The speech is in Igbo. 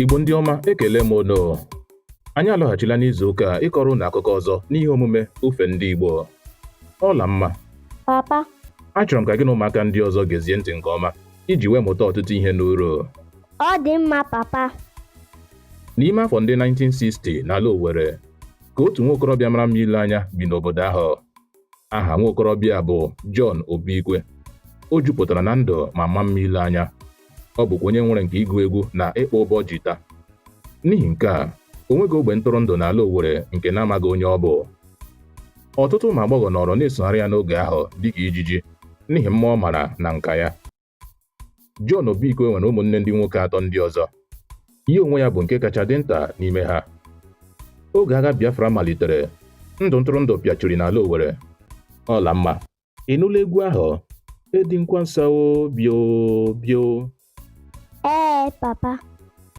Igbo ndị ọma, ekele m unu. Anyị alọghachila n'izu ụka a ịkọrọ unu akụkọ ọzọ n'ihe omume ofe ndị Igbo. Ọla mma. Papa. Achọrọ m ka gị na ụmụaka ndị ọzọ gezie ntị nke ọma iji wee mụta ọtụtụ ihe n'uru. Ọ dị mma, papa. N'ime afọ ndị 1960 n'ala Owerri ka otu nwa okorobịa mara mma ile anya bi n'obodo ahụ. Aha nwa okorobịa bụ John Obikwe. O jupụtara na ndụ ma maa mma ile anya. Ọ bụkwa onye nwere nke ịgụ egwu na ịkpọ ụbọ jita. N'ihi nke a, o nweghị ogbe ntụrụndụ n'ala Owerri nke na-amaghị onye ọ bụ. Ọtụtụ ụmụ agbọghọ nọrọ na-esogharị ya n'oge ahụ dịka ijiji n'ihi mma ọ mara na nka ya. John Obikwe nwere ụmụnne ndị nwoke atọ ndị ọzọ. Ya onwe ya bụ nke kacha dị nta n'ime ha. Oge agha Biafra malitere, ndụ ntụrụndụ pịachiri n'ala Owerri. Ọla mma. Ị nụla egwu ahụ? Edi Quansa o bio bio. Ee, papa.